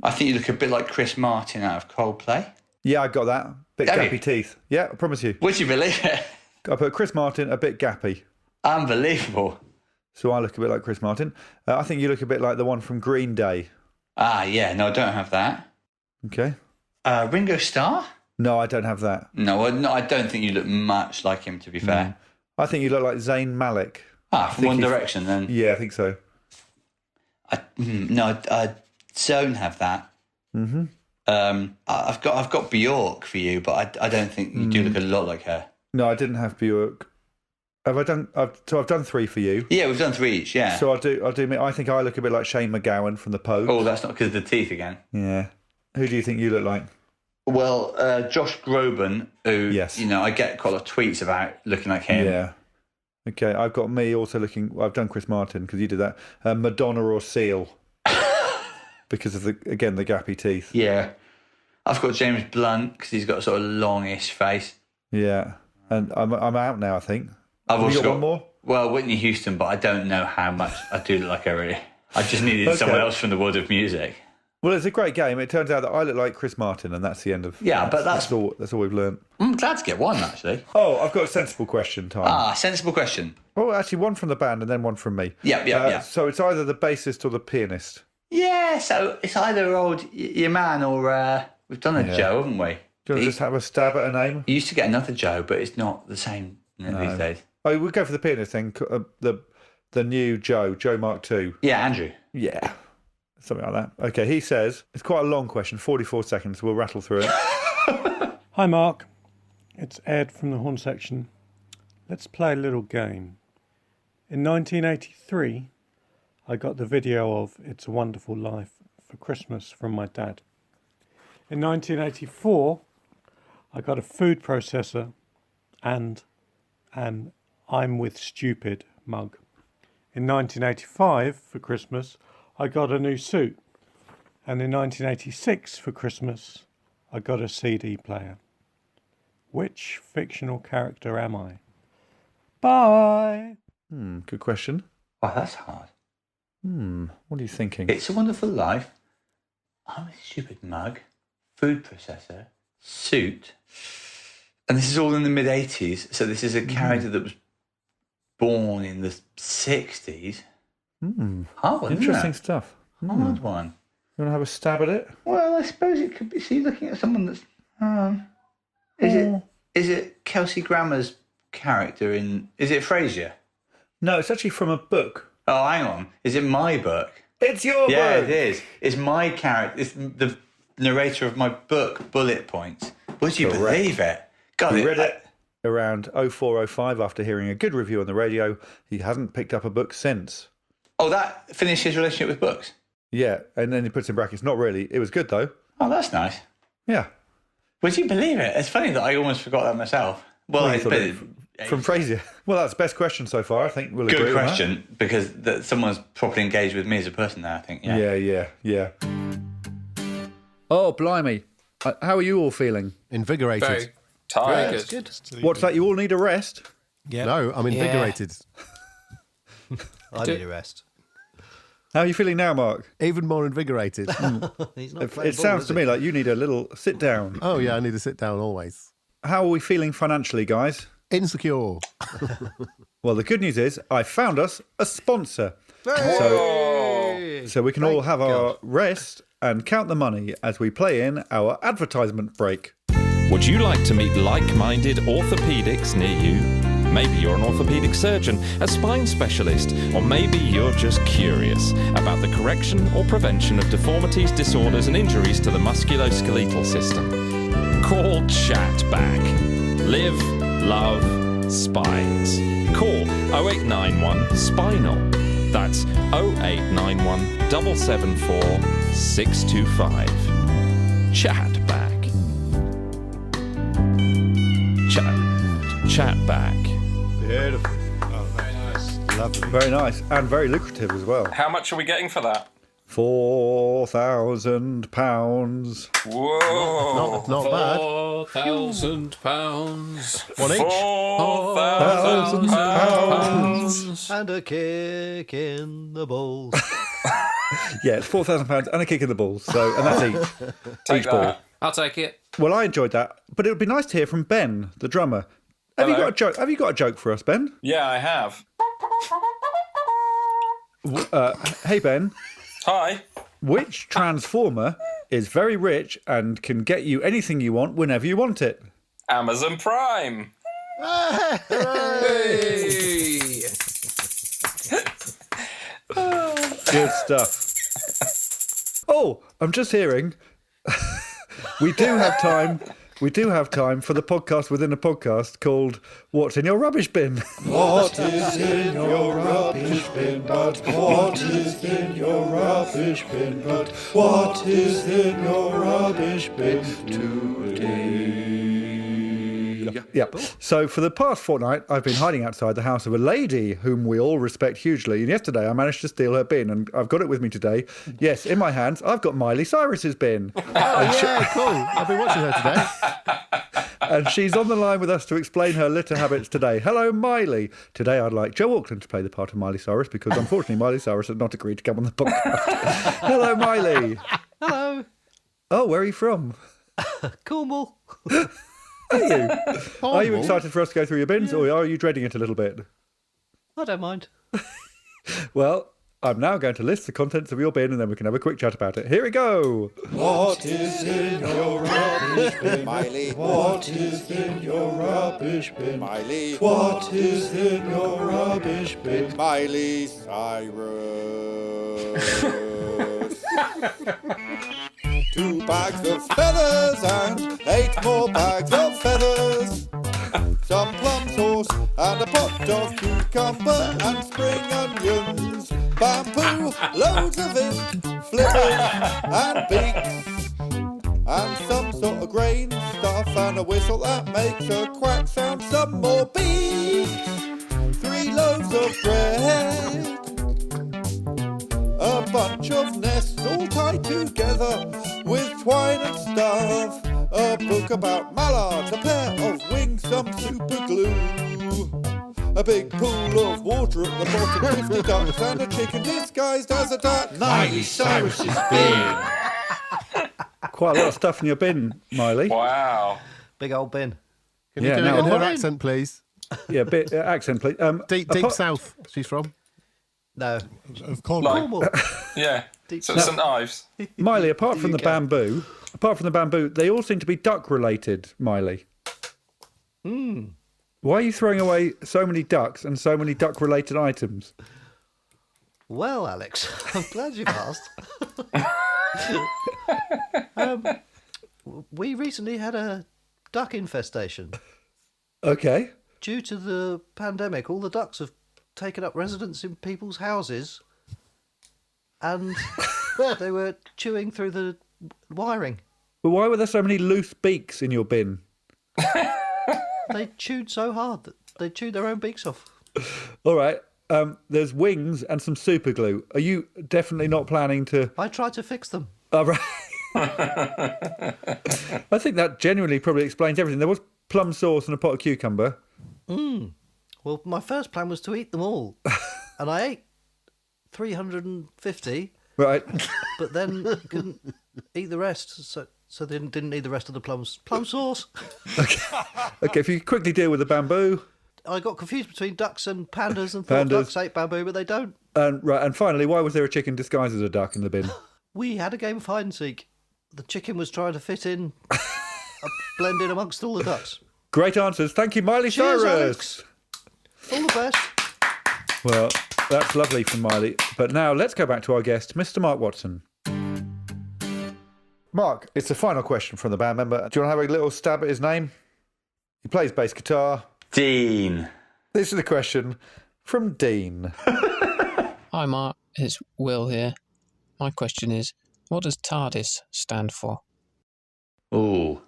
I think you look a bit like Chris Martin out of Coldplay. Yeah, I got that. Bit Have gappy you? teeth. Yeah, I promise you. Would you believe it? I put Chris Martin, a bit gappy. Unbelievable. So I look a bit like Chris Martin. I think you look a bit like the one from Green Day. Ah, yeah. No, I don't have that. Okay. Ringo Starr? No, I don't have that. No, I don't think you look much like him, to be fair. I think you look like Zayn Malik. Ah, from One Direction, then? Yeah, I think so. I don't have that. Mm-hmm. I've got Bjork for you, but I don't think you do look a lot like her. No, I didn't have Bjork. Have I done? So I've done 3 for you. Yeah, we've done 3 each. Yeah. So I'll do. I think I look a bit like Shane McGowan from the Pogues. Oh, that's not because of the teeth again. Yeah. Who do you think you look like? Well, Josh Groban, who I get quite a lot of tweets about looking like him. Yeah. Okay, I've got me also looking. I've done Chris Martin because you did that. Madonna or Seal, because of the gappy teeth. Yeah. I've got James Blunt because he's got a sort of longish face. Yeah, and I'm out now. I think. I've also got one more. Well, Whitney Houston, but I don't know how much I do look like her really. I just needed someone else from the world of music. Well, it's a great game. It turns out that I look like Chris Martin, and that's the end of. Yeah, but that's all we've learned. I'm glad to get one actually. Oh, I've got a sensible question time. Ah, sensible question. Oh, actually, one from the band and then one from me. Yeah. So it's either the bassist or the pianist. Yeah, so it's either your man or we've done a Joe, haven't we? Do you want to just have a stab at a name? You used to get another Joe, but it's not the same these days. Oh, we'll go for the pianist then. The new Joe Mark II. Yeah, Andrew. Yeah, something like that. Okay, he says, it's quite a long question, 44 seconds. We'll rattle through it. Hi, Mark. It's Ed from the Horne Section. Let's play a little game. In 1983, I got the video of It's a Wonderful Life for Christmas from my dad. In 1984, I got a food processor and an I'm with Stupid mug. In 1985, for Christmas, I got a new suit. And in 1986, for Christmas, I got a CD player. Which fictional character am I? Bye! Good question. Oh, that's hard. What are you thinking? It's a Wonderful Life. I'm a Stupid mug. Food processor. Suit. And this is all in the mid-80s, so this is a character that was born in the 60s. Hard one, Interesting stuff. Hard one. You want to have a stab at it? Well, I suppose it could be. See, looking at someone that's... Is it Kelsey Grammer's character in... Is it Frasier? No, it's actually from a book. Oh, hang on. Is it my book? It's your book! Yeah, it is. It's my character. It's the narrator of my book, Bullet Points. Would you believe it? God, He read it around 0405 after hearing a good review on the radio. He hasn't picked up a book since. Oh, that finished his relationship with books? Yeah, and then he puts in brackets, not really. It was good, though. Oh, that's nice. Yeah. Would you believe it? It's funny that I almost forgot that myself. Well, you thought it from Fraser. Well, that's the best question so far. I think we'll agree good on question, because someone's properly engaged with me as a person there, I think. Yeah. Yeah. Oh, blimey. How are you all feeling? Invigorated. Very tired. That's good. What's that? You all need a rest? Yeah. No, I'm invigorated. I need a rest. How are you feeling now, Mark? Even more invigorated. He's not playing It sounds to me like you need a little sit down. Oh, yeah, I need to sit down always. How are we feeling financially, guys? Insecure. Well, the good news is I found us a sponsor. So we can all have our rest and count the money as we play in our advertisement break. Would you like to meet like-minded orthopedics near you? Maybe you're an orthopedic surgeon, a spine specialist, or maybe you're just curious about the correction or prevention of deformities, disorders and injuries to the musculoskeletal system. Call Chatback. Live, love, spines. Call 0891 Spinal. That's 0891 774 625. Chatback. Chatback. Beautiful. Oh, very nice. Lovely. Very nice and very lucrative as well. How much are we getting for that? £4,000. Whoa! Not bad. £4,000. One each. £4,000. And a kick in the balls. Yeah, it's £4,000 and a kick in the balls. So, and that's each ball. I'll take it. Well, I enjoyed that, but it would be nice to hear from Ben, the drummer. Have you got a joke? Have you got a joke for us, Ben? Yeah, I have. Hey, Ben. Hi. Which transformer is very rich and can get you anything you want whenever you want it? Amazon Prime. Hey! Good stuff. Oh, I'm just hearing. We do have time for the podcast within a podcast called What's in Your Rubbish Bin? What is in your rubbish bin, but what is in your rubbish bin, but what is in your rubbish bin today? Yeah. So for the past fortnight, I've been hiding outside the house of a lady whom we all respect hugely. And yesterday I managed to steal her bin, and I've got it with me today. Yes, in my hands, I've got Miley Cyrus's bin. Oh, yeah, cool. I've been watching her today. And she's on the line with us to explain her litter habits today. Hello, Miley. Today I'd like Joe Auckland to play the part of Miley Cyrus because unfortunately Miley Cyrus has not agreed to come on the podcast. Hello, Miley. Hello. Oh, where are you from? Cornwall. Are you? Are you excited for us to go through your bins, or are you dreading it a little bit? I don't mind. Well, I'm now going to list the contents of your bin, and then we can have a quick chat about it. Here we go. What is in your rubbish bin, Miley? What is in your rubbish bin, Miley? What is in your rubbish bin, Miley Cyrus? 2 bags of feathers and 8 more bags of feathers. Some plum sauce and a pot of cucumber and spring onions. Bamboo, loads of it, flippers and beaks. And some sort of grain stuff and a whistle that makes a quack sound. Some more beaks. 3 loaves of bread. A bunch of nests all tied together with twine and stuff. A book about mallards, a pair of wings, some super glue. A big pool of water at the bottom, 50 ducks and a chicken disguised as a duck. Miley Cyrus's bin. Quite a lot of stuff in your bin, Miley. Wow. Big old bin. Can you do it in her accent, please? Yeah, bit accent, please. Deep south, she's from. No. Of Cornwall. Yeah. So St Ives. Miley, apart from the bamboo, they all seem to be duck related, Miley. Why are you throwing away so many ducks and so many duck related items? Well, Alex, I'm glad you've asked. We recently had a duck infestation. Okay. Due to the pandemic, all the ducks have taken up residence in people's houses and they were chewing through the wiring. But why were there so many loose beaks in your bin? They chewed so hard that they chewed their own beaks off. All right. There's wings and some super glue. Are you definitely not planning to... I tried to fix them. Oh, right. I think that genuinely probably explains everything. There was plum sauce and a pot of cucumber. Well, my first plan was to eat them all. And I ate 350. Right. But then couldn't eat the rest. So they didn't need the rest of the plum sauce. Okay, if you quickly deal with the bamboo. I got confused between ducks and pandas and thought ducks ate bamboo, but they don't. And finally, why was there a chicken disguised as a duck in the bin? We had a game of hide and seek. The chicken was trying to fit in, blend in amongst all the ducks. Great answers. Thank you, Miley Cheers, Cyrus. Alex. All the best. Well, that's lovely from Miley. But now let's go back to our guest, Mr. Mark Watson. Mark, it's the final question from the band member. Do you want to have a little stab at his name? He plays bass guitar. Dean. This is a question from Dean. Hi, Mark. It's Will here. My question is, what does Tardis stand for? Ooh.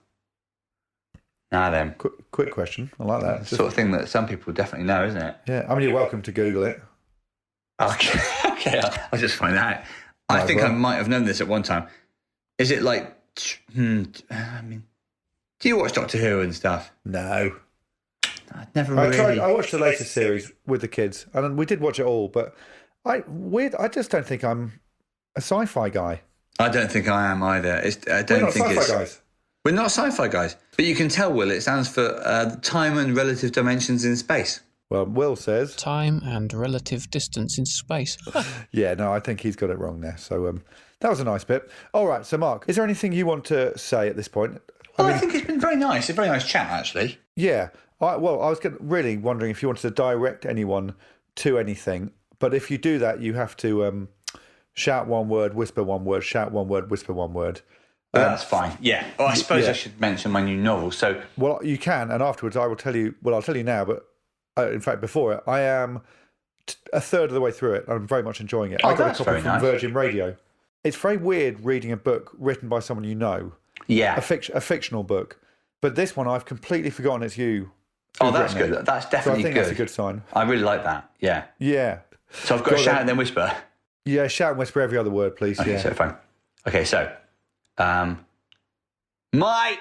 Now then. Quick question. I like that. Sort of thing that some people definitely know, isn't it? Yeah, I mean, you're welcome to Google it. Okay, I'll just find out. I think I might have known this at one time. Is it like... I mean, do you watch Doctor Who and stuff? No. I'd never really... I watched the latest series with the kids, and we did watch it all, but I just don't think I'm a sci-fi guy. I don't think I am either. We're not sci-fi guys. We're not sci-fi guys. But you can tell, Will, it stands for time and relative dimensions in space. Well, Will says... Time and relative distance in space. Yeah, no, I think he's got it wrong there. So that was a nice bit. All right, so Mark, is there anything you want to say at this point? I think it's been very nice. A very nice chat, actually. Yeah. I was really wondering if you wanted to direct anyone to anything. But if you do that, you have to shout one word, whisper one word, shout one word, whisper one word. That's fine. Yeah. Well, I suppose I should mention my new novel. So, well, you can, and afterwards I will tell you. Well, I'll tell you now, but in fact, before it, I am a third of the way through it. I'm very much enjoying it. Oh, I got that's a copy very from nice. Virgin Radio. It's very weird reading a book written by someone you know. Yeah. A fictional book, but this one I've completely forgotten it's you. Oh, that's good. That's definitely so I think good. that's a good sign. I really like that. Yeah. Yeah. So I've got to shout and then whisper. Yeah, shout and whisper every other word, please. Okay, yeah. so fine. Okay, so my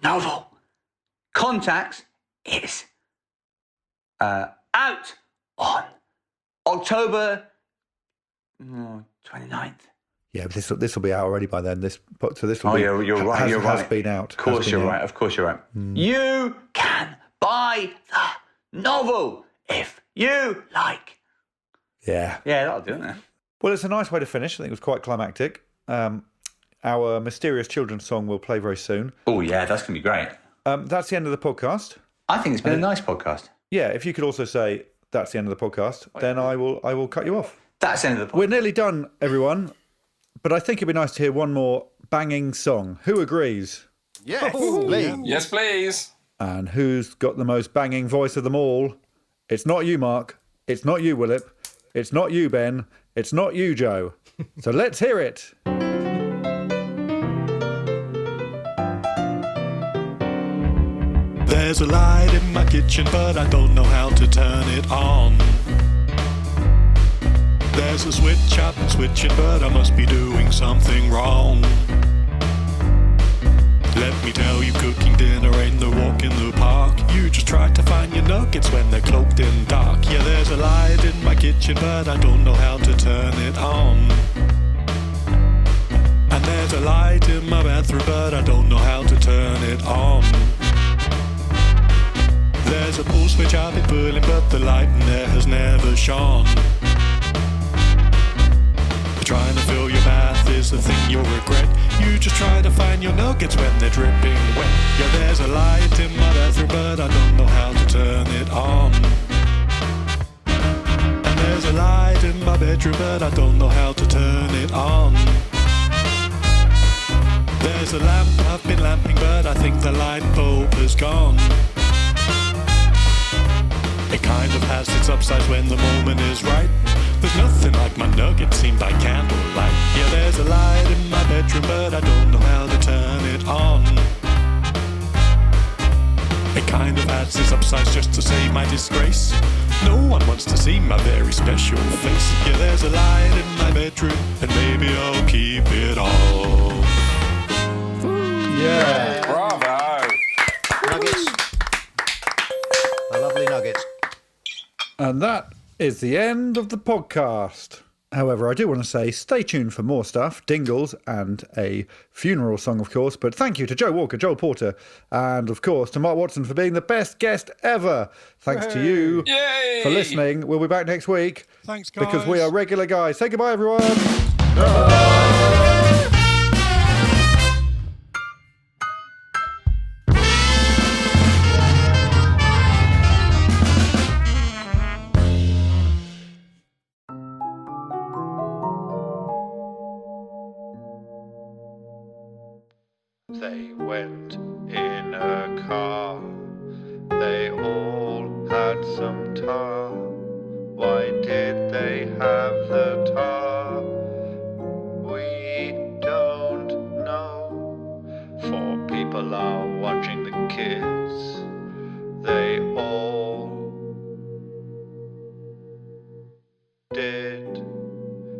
novel Contacts is out on October 29th. Yeah, but this will be out already by then. This will you're right. You're right. Has been out. Of course you're right. Of course you're right. You can buy the novel if you like. Yeah. Yeah, that'll do it. Well, it's a nice way to finish. I think it was quite climactic. Our mysterious children's song will play very soon. Oh yeah, that's gonna be great. That's the end of the podcast. I think it's been a nice podcast. Yeah, if you could also say that's the end of the podcast, then I will cut you off. That's the end of the podcast. We're nearly done, everyone. But I think it'd be nice to hear one more banging song. Who agrees? Yes, please. Yes, please. And who's got the most banging voice of them all? It's not you, Mark. It's not you, Willip. It's not you, Ben. It's not you, Joe. So let's hear it. There's a light in my kitchen, but I don't know how to turn it on. There's a switch I've been switching, but I must be doing something wrong. Let me tell you, cooking dinner ain't no walk in the park. You just try to find your nuggets when they're cloaked in dark. Yeah, there's a light in my kitchen, but I don't know how to turn it on. And there's a light in my bathroom, but I don't know how to turn it on. There's a pull switch I've been pulling, but the light in there has never shone. Trying to fill your bath is the thing you'll regret. You just try to find your nuggets when they're dripping wet. Yeah, there's a light in my bathroom, but I don't know how to turn it on. And there's a light in my bedroom, but I don't know how to turn it on. There's a lamp I've been lamping, but I think the light bulb has gone. It kind of has its upsides when the moment is right. The was nothing like my nugget seen by candlelight. Yeah, there's a light in my bedroom, but I don't know how to turn it on. It kind of adds this upsize just to save my disgrace. No one wants to see my very special face. Yeah, there's a light in my bedroom, and maybe I'll keep it all. Yeah. Bravo. Nuggets. My lovely nuggets. And that is the end of the podcast. However, I do want to say stay tuned for more stuff, Dingles and a funeral song, of course. But thank you to Joe Walker, Joel Porter, and, of course, to Mark Watson for being the best guest ever. Thanks to you for listening. We'll be back next week. Thanks, guys. Because we are regular guys. Say goodbye, everyone. They went in a car. They all had some tar. Why did they have the tar? We don't know. 4 people are watching the kids. They all did.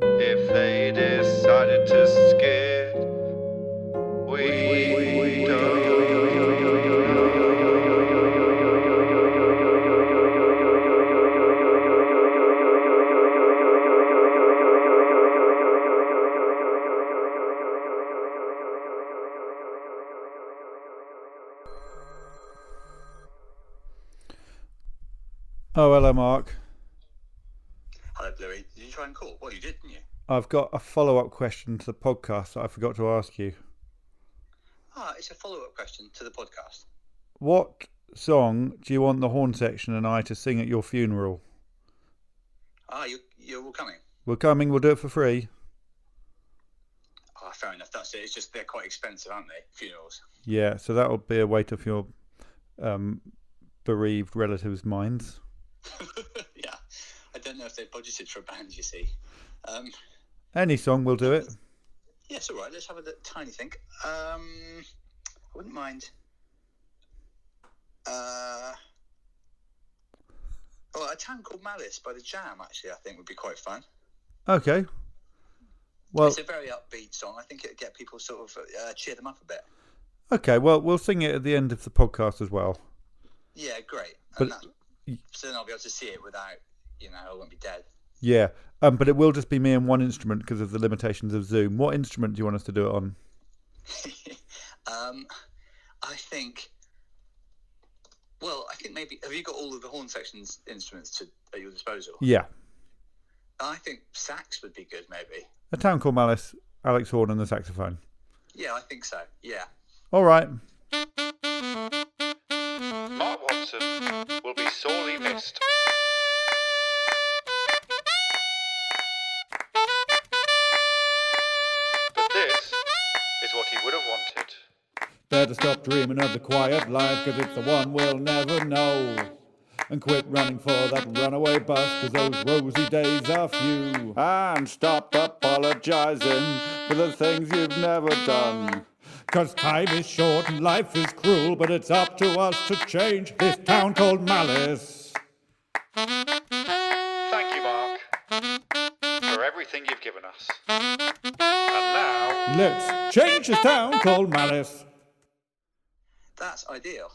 If they decided to skid, we don't. Oh, hello, Mark. Hello, Bluey. Did you try and call? Well, you did, didn't you? I've got a follow-up question to the podcast that I forgot to ask you. It's a follow-up question to the podcast. What song do you want the Horne Section and I to sing at your funeral? You're all coming? We're coming, we'll do it for free. Fair enough, that's it. It's just they're quite expensive, aren't they, funerals? Yeah, so that'll be a weight off your bereaved relatives' minds. Yeah, I don't know if they've budgeted for a band, you see. Any song will do it. Yes, all right, let's have a tiny think. I wouldn't mind. A Town Called Malice by The Jam, actually, I think would be quite fun. Okay. Well, it's a very upbeat song. I think it would get people sort of cheer them up a bit. Okay, well, we'll sing it at the end of the podcast as well. Yeah, great. But so then I'll be able to see it without, I won't be dead. Yeah, but it will just be me and one instrument because of the limitations of Zoom. What instrument do you want us to do it on? I think maybe, have you got all of the Horne Section's instruments at your disposal? Yeah. I think sax would be good, maybe. A Town Called Malice, Alex Horne and the saxophone. Yeah, I think so, yeah. All right. Mark Watson will be sorely missed. But this is what he would have wanted. Better stop dreaming of the quiet life, 'cause it's the one we'll never know. And quit running for that runaway bus, 'cause those rosy days are few. And stop apologising for the things you've never done. 'Cause time is short and life is cruel, but it's up to us to change this town called Malice. Thank you, Mark, for everything you've given us. And now, let's change this town called Malice. That's ideal.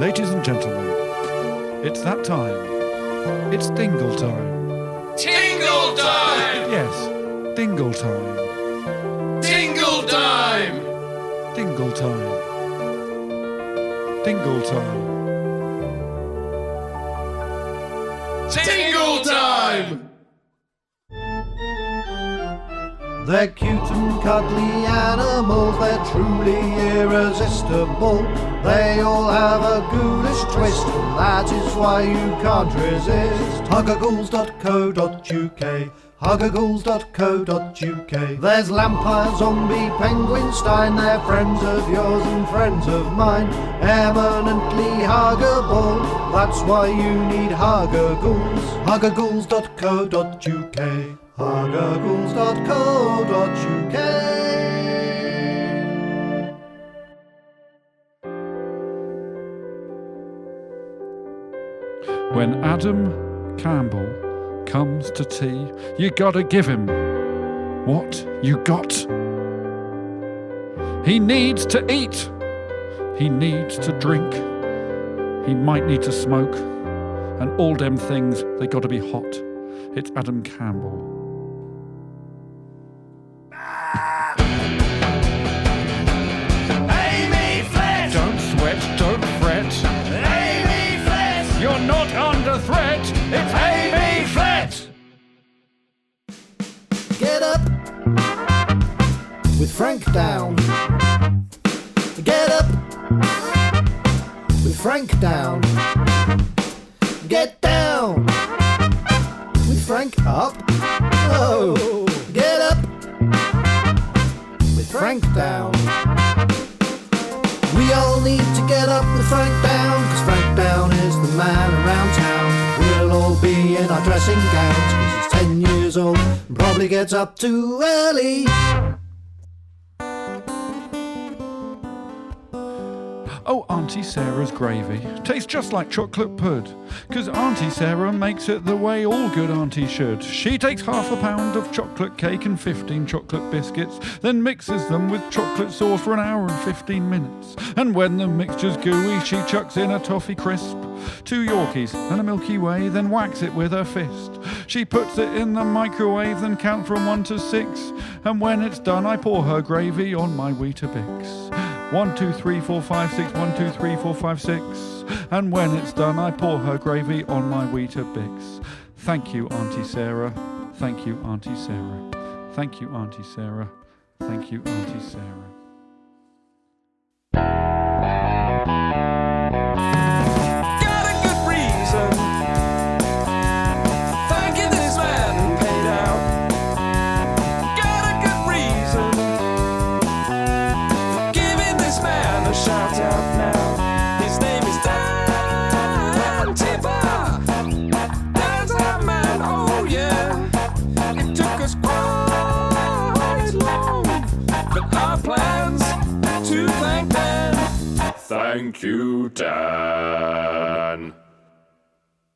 Ladies and gentlemen, it's that time. It's Dingle time. Tingle time! Yes, Dingle time. Tingle time! Dingle time. Dingle time. Tingle time! They're cute and cuddly animals, they're truly irresistible. They all have a ghoulish twist, and that is why you can't resist. Huggerghouls.co.uk, Huggerghouls.co.uk. There's Lampire, Zombie, Penguin, Stein, they're friends of yours and friends of mine. Eminently Huggerable, that's why you need Huggerghouls. Huggerghouls.co.uk. Huggerghouls.co.uk. When Adam Campbell comes to tea, you gotta give him what you got. He needs to eat, he needs to drink, he might need to smoke, and all them things, they gotta be hot. It's Adam Campbell. Amy Flet! Don't sweat, don't fret. Amy Flet! You're not under threat. It's Amy Flet. Get up with Frank down. Get up with Frank down. Get down with Frank up. Oh, get up with Frank down. We all need to get up with Frank down, 'cause Frank down is the man around town. We'll all be in our dressing gowns, 'cause he's 10 years old and probably gets up too early. Oh, Auntie Sarah's gravy tastes just like chocolate pud, 'cause Auntie Sarah makes it the way all good aunties should. She takes half a pound of chocolate cake and 15 chocolate biscuits, then mixes them with chocolate sauce for an hour and 15 minutes. And when the mixture's gooey, she chucks in a toffee crisp, 2 Yorkies and a Milky Way, then whacks it with her fist. She puts it in the microwave, then counts from 1 to 6, and when it's done, I pour her gravy on my Weetabix. 1, 2, 3, 4, 5, 6, 1, 2, 3, 4, 5, 6. And when it's done, I pour her gravy on my Weetabix. Thank you, Auntie Sarah. Thank you, Auntie Sarah. Thank you, Auntie Sarah. Thank you, Auntie Sarah. Got a good reason. Thanking this man who paid out. Got a good reason. Giving this man a shout out now. His name is Dan Tipper. Dan's our man, oh yeah. It took us quite long, but our plans to thank Dan. Thank you, Dan.